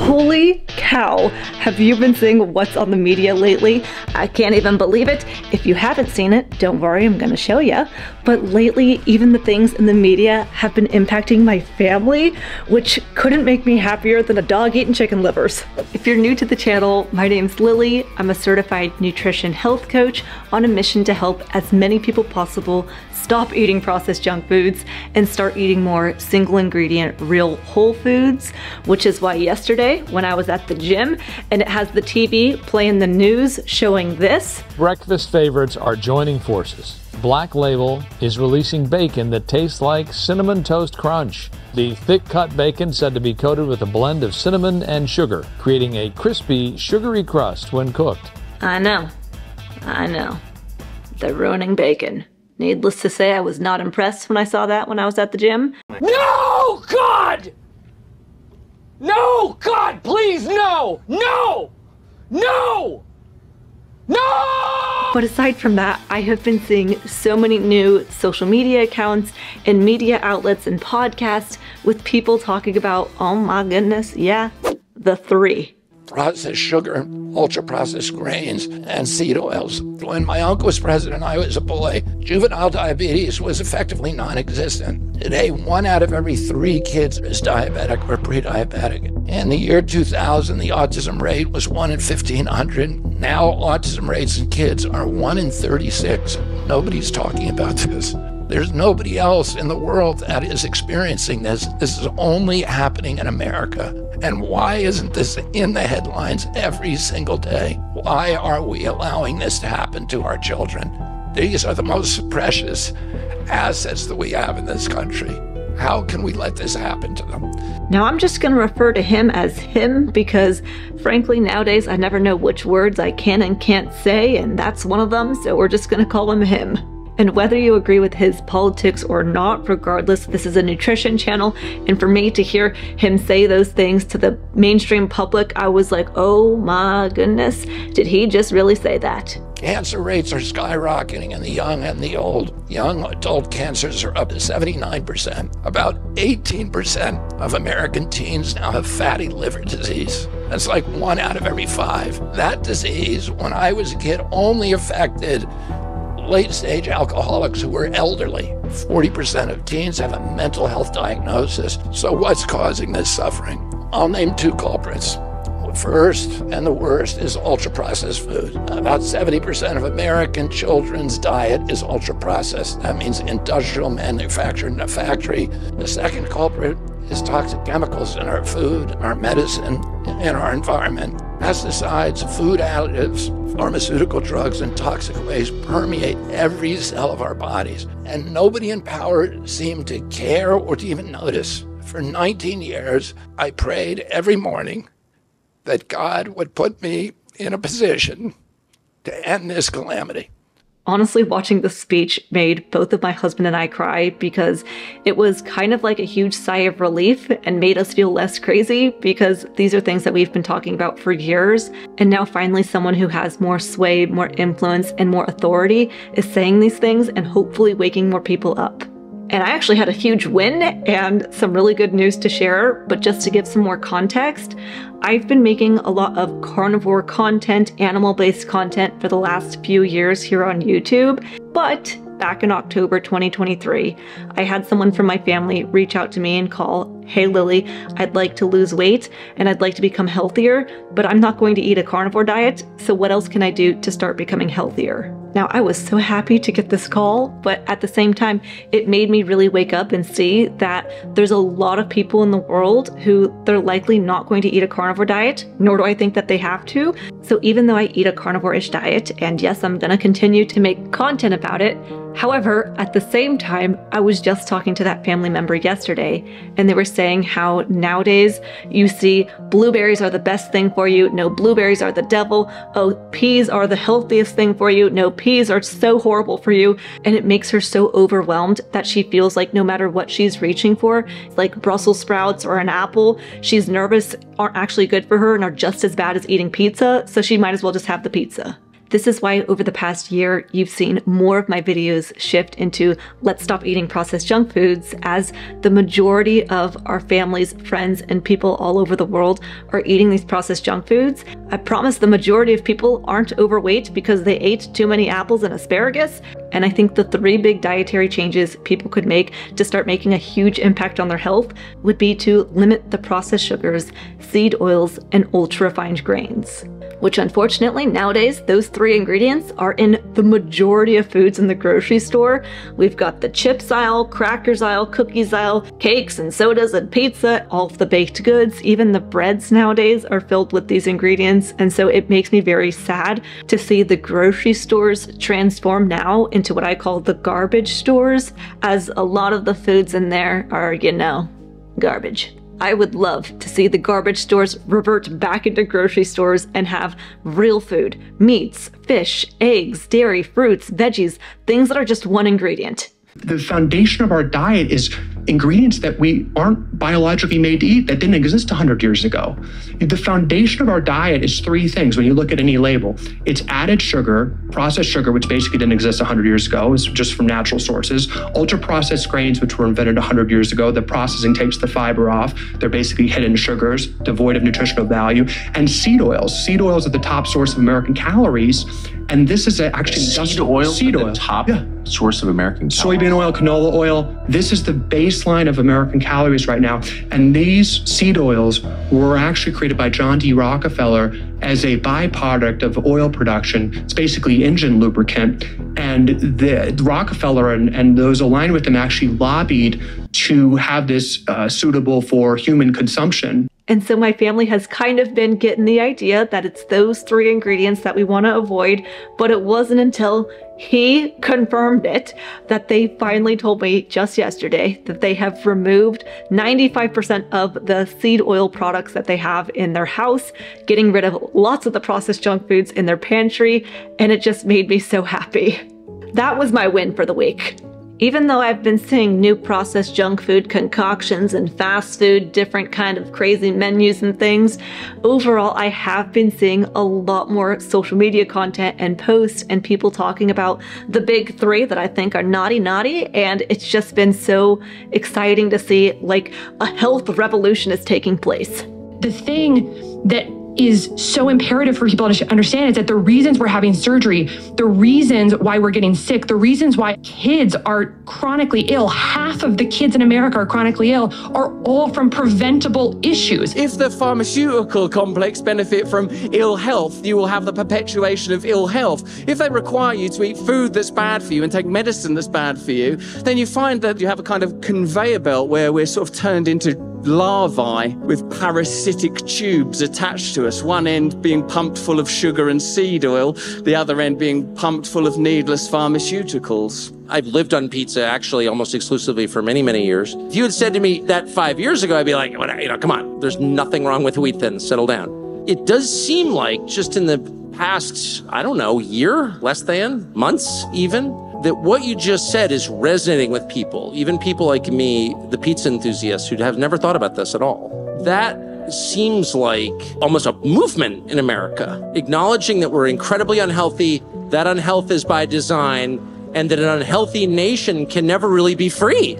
Holy cow, have you been seeing what's on the media lately? I can't even believe it. If you haven't seen it, don't worry, I'm gonna show you. But lately, even the things in the media have been impacting my family, which couldn't make me happier than a dog eating chicken livers. If you're new to the channel, my name's Lillie. I'm a certified nutrition health coach on a mission to help as many people possible stop eating processed junk foods and start eating more single ingredient, real whole foods, which is why yesterday when I was at the gym and it has the TV playing the news showing this. Breakfast favorites are joining forces. Black Label is releasing bacon that tastes like Cinnamon Toast Crunch. The thick-cut bacon said to be coated with a blend of cinnamon and sugar, creating a crispy, sugary crust when cooked. I know. They're ruining bacon. Needless to say, I was not impressed when I saw that when I was at the gym. No, God! No, God, please, no! No! No! No! But aside from that, I have been seeing so many new social media accounts and media outlets and podcasts with people talking about, oh my goodness, yeah, the three. Processed sugar, ultra-processed grains, and seed oils. When my uncle was president, I was a boy. Juvenile diabetes was effectively non-existent. Today, 1 out of every 3 kids is diabetic or pre-diabetic. In the year 2000, the autism rate was 1 in 1,500. Now, autism rates in kids are 1 in 36. Nobody's talking about this. There's nobody else in the world that is experiencing this. This is only happening in America. And why isn't this in the headlines every single day? Why are we allowing this to happen to our children? These are the most precious assets that we have in this country. How can we let this happen to them? Now I'm just gonna refer to him as him because frankly nowadays I never know which words I can and can't say, and that's one of them, so we're just gonna call him him. And whether you agree with his politics or not, regardless, this is a nutrition channel, and for me to hear him say those things to the mainstream public, I was like, oh my goodness, did he just really say that? Cancer rates are skyrocketing in the young and the old. Young adult cancers are up to 79%. About 18% of American teens now have fatty liver disease. That's like 1 out of every 5. That disease, when I was a kid, only affected late-stage alcoholics who were elderly. 40% of teens have a mental health diagnosis. So what's causing this suffering? I'll name 2 culprits. First and the worst is ultra-processed food. About 70% of American children's diet is ultra-processed. That means industrial manufactured in a factory. The second culprit is toxic chemicals in our food, our medicine, and our environment. Pesticides, food additives, pharmaceutical drugs, and toxic waste permeate every cell of our bodies. And nobody in power seemed to care or to even notice. For 19 years, I prayed every morning that God would put me in a position to end this calamity. Honestly, watching the speech made both of my husband and I cry because it was kind of like a huge sigh of relief and made us feel less crazy because these are things that we've been talking about for years. And now finally someone who has more sway, more influence, and more authority is saying these things and hopefully waking more people up. And I actually had a huge win and some really good news to share, but just to give some more context, I've been making a lot of carnivore content, animal-based content for the last few years here on YouTube, but back in October 2023, I had someone from my family reach out to me and call, hey Lillie, I'd like to lose weight and I'd like to become healthier, but I'm not going to eat a carnivore diet, so what else can I do to start becoming healthier? Now, I was so happy to get this call, but at the same time, it made me really wake up and see that there's a lot of people in the world who they're likely not going to eat a carnivore diet, nor do I think that they have to. So even though I eat a carnivore-ish diet, and yes, I'm gonna continue to make content about it, however, at the same time, I was just talking to that family member yesterday, and they were saying how nowadays you see blueberries are the best thing for you, no, blueberries are the devil, oh, peas are the healthiest thing for you, no, peas are so horrible for you, and it makes her so overwhelmed that she feels like no matter what she's reaching for, like Brussels sprouts or an apple, she's nervous aren't actually good for her and are just as bad as eating pizza, so she might as well just have the pizza. This is why over the past year, you've seen more of my videos shift into let's stop eating processed junk foods, as the majority of our families, friends, and people all over the world are eating these processed junk foods. I promise the majority of people aren't overweight because they ate too many apples and asparagus. And I think the 3 big dietary changes people could make to start making a huge impact on their health would be to limit the processed sugars, seed oils, and ultra-refined grains. Which unfortunately nowadays, those 3 ingredients are in the majority of foods in the grocery store. We've got the chips aisle, crackers aisle, cookies aisle, cakes and sodas and pizza, all of the baked goods, even the breads nowadays are filled with these ingredients. And so it makes me very sad to see the grocery stores transform now into what I call the garbage stores, as a lot of the foods in there are, you know, garbage. I would love to see the garbage stores revert back into grocery stores and have real food, meats, fish, eggs, dairy, fruits, veggies, things that are just one ingredient. The foundation of our diet is ingredients that we aren't biologically made to eat, that didn't exist 100 years ago. The foundation of our diet is 3 things when you look at any label. It's added sugar, processed sugar, which basically didn't exist 100 years ago, it's just from natural sources, ultra-processed grains, which were invented 100 years ago. The processing takes the fiber off. They're basically hidden sugars, devoid of nutritional value, and seed oils. Seed oils are the top source of American calories. And this is actually seed oil, the top source of American calories. Soybean oil, canola oil. This is the baseline of American calories right now. And these seed oils were actually created by John D. Rockefeller as a byproduct of oil production. It's basically engine lubricant. And the Rockefeller and those aligned with him actually lobbied to have this suitable for human consumption. And so my family has kind of been getting the idea that it's those 3 ingredients that we want to avoid, but it wasn't until he confirmed it that they finally told me just yesterday that they have removed 95% of the seed oil products that they have in their house, getting rid of lots of the processed junk foods in their pantry, and it just made me so happy. That was my win for the week. Even though I've been seeing new processed junk food concoctions and fast food, different kind of crazy menus and things, overall I have been seeing a lot more social media content and posts and people talking about the big 3 that I think are naughty, and it's just been so exciting to see like a health revolution is taking place. The thing that is so imperative for people to understand is that the reasons we're having surgery, the reasons why we're getting sick, the reasons why kids are chronically ill, half of the kids in America are chronically ill, are all from preventable issues. If the pharmaceutical complex benefit from ill health, you will have the perpetuation of ill health. If they require you to eat food that's bad for you and take medicine that's bad for you, then you find that you have a kind of conveyor belt where we're sort of turned into larvae with parasitic tubes attached to us, one end being pumped full of sugar and seed oil, the other end being pumped full of needless pharmaceuticals. I've lived on pizza actually almost exclusively for many, many years. If you had said to me that 5 years ago, I'd be like, come on, there's nothing wrong with wheat thins, settle down. It does seem like just in the past, I don't know, year, less than, months even, that what you just said is resonating with people, even people like me, the pizza enthusiasts who have never thought about this at all. That seems like almost a movement in America, acknowledging that we're incredibly unhealthy, that unhealth is by design, and that an unhealthy nation can never really be free.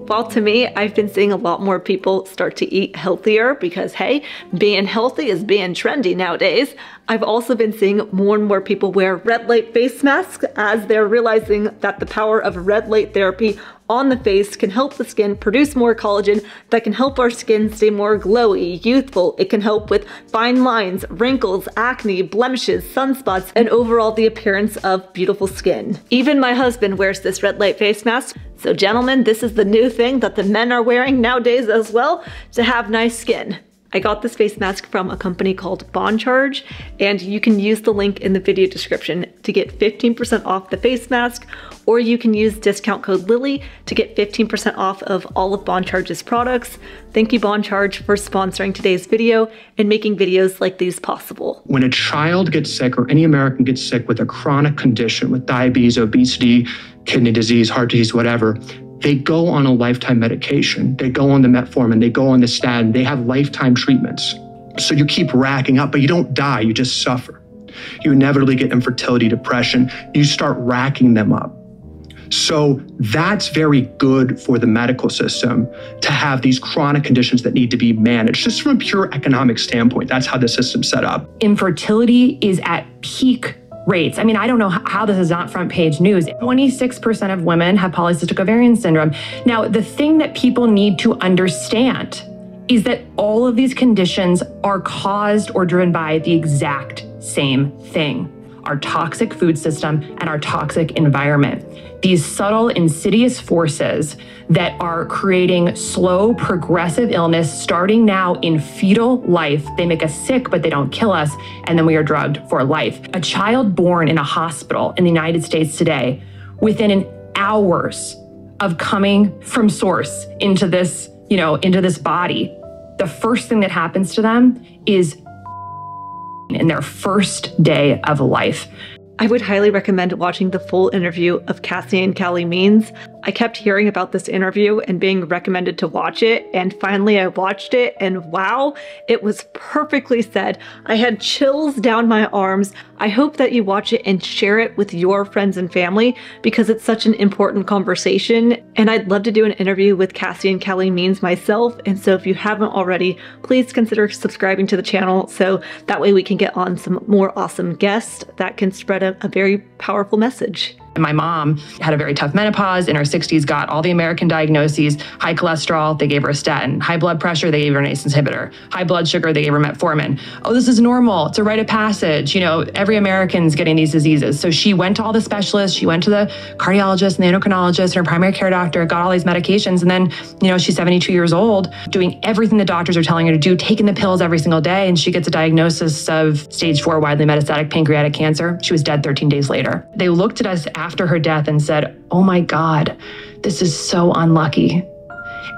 Well, to me, I've been seeing a lot more people start to eat healthier because, hey, being healthy is being trendy nowadays. I've also been seeing more and more people wear red light face masks as they're realizing that the power of red light therapy on the face can help the skin produce more collagen that can help our skin stay more glowy, youthful. It can help with fine lines, wrinkles, acne, blemishes, sunspots, and overall the appearance of beautiful skin. Even my husband wears this red light face mask. So gentlemen, this is the new thing that the men are wearing nowadays as well to have nice skin. I got this face mask from a company called Bond Charge, and you can use the link in the video description to get 15% off the face mask, or you can use discount code Lillie to get 15% off of all of Bond Charge's products. Thank you, Bond Charge, for sponsoring today's video and making videos like these possible. When a child gets sick, or any American gets sick with a chronic condition, with diabetes, obesity, kidney disease, heart disease, whatever, they go on a lifetime medication. They go on the metformin, they go on the statin, they have lifetime treatments. So you keep racking up, but you don't die, you just suffer. You inevitably get infertility, depression. You start racking them up. So that's very good for the medical system to have these chronic conditions that need to be managed. Just from a pure economic standpoint, that's how the system's set up. Infertility is at peak rates. I mean, I don't know how this is not front page news. 26% of women have polycystic ovarian syndrome. Now, the thing that people need to understand is that all of these conditions are caused or driven by the exact same thing: our toxic food system and our toxic environment. These subtle, insidious forces that are creating slow, progressive illness starting now in fetal life. They make us sick, but they don't kill us, and then we are drugged for life. A child born in a hospital in the United States today, within an hours of coming from source into this, into this body, the first thing that happens to them is in their first day of life. I would highly recommend watching the full interview of Cassie and Callie Means. I kept hearing about this interview and being recommended to watch it, and finally I watched it, and wow, it was perfectly said. I had chills down my arms. I hope that you watch it and share it with your friends and family, because it's such an important conversation, and I'd love to do an interview with Cassie and Callie Means myself. And so if you haven't already, please consider subscribing to the channel so that way we can get on some more awesome guests that can spread a very powerful message. My mom had a very tough menopause in her 60s, got all the American diagnoses: high cholesterol, they gave her a statin; high blood pressure, they gave her an ACE inhibitor; high blood sugar, they gave her metformin. Oh, this is normal. It's a rite of passage. Every American's getting these diseases. So she went to all the specialists. She went to the cardiologist and the endocrinologist and her primary care doctor, got all these medications. And then, she's 72 years old, doing everything the doctors are telling her to do, taking the pills every single day. And she gets a diagnosis of stage 4 widely metastatic pancreatic cancer. She was dead 13 days later. They looked at us after her death and said, "Oh my God, this is so unlucky."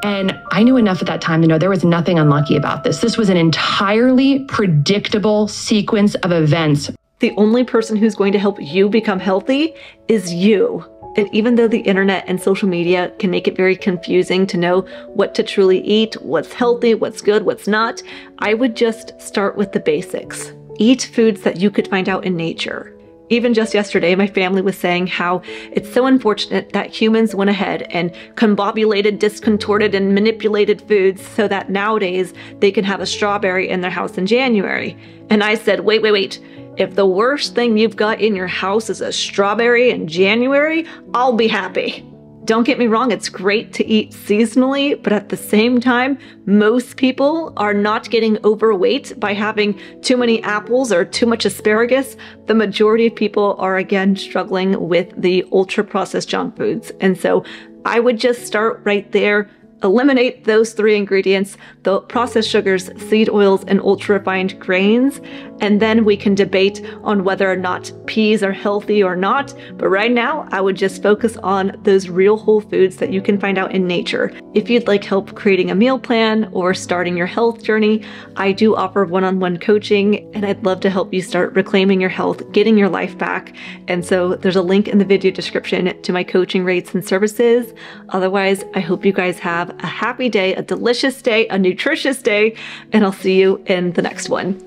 And I knew enough at that time to know there was nothing unlucky about this. This was an entirely predictable sequence of events. The only person who's going to help you become healthy is you. And even though the internet and social media can make it very confusing to know what to truly eat, what's healthy, what's good, what's not, I would just start with the basics. Eat foods that you could find out in nature. Even just yesterday, my family was saying how it's so unfortunate that humans went ahead and combobulated, discontorted, and manipulated foods so that nowadays they can have a strawberry in their house in January. And I said, wait. If the worst thing you've got in your house is a strawberry in January, I'll be happy. Don't get me wrong, it's great to eat seasonally, but at the same time, most people are not getting overweight by having too many apples or too much asparagus. The majority of people are again struggling with the ultra-processed junk foods. And so I would just start right there. Eliminate those 3 ingredients: the processed sugars, seed oils, and ultra-refined grains, and then we can debate on whether or not peas are healthy or not. But right now, I would just focus on those real whole foods that you can find out in nature. If you'd like help creating a meal plan or starting your health journey, I do offer one-on-one coaching, and I'd love to help you start reclaiming your health, getting your life back. And so there's a link in the video description to my coaching rates and services. Otherwise, I hope you guys have a happy day, a delicious day, a nutritious day, and I'll see you in the next one.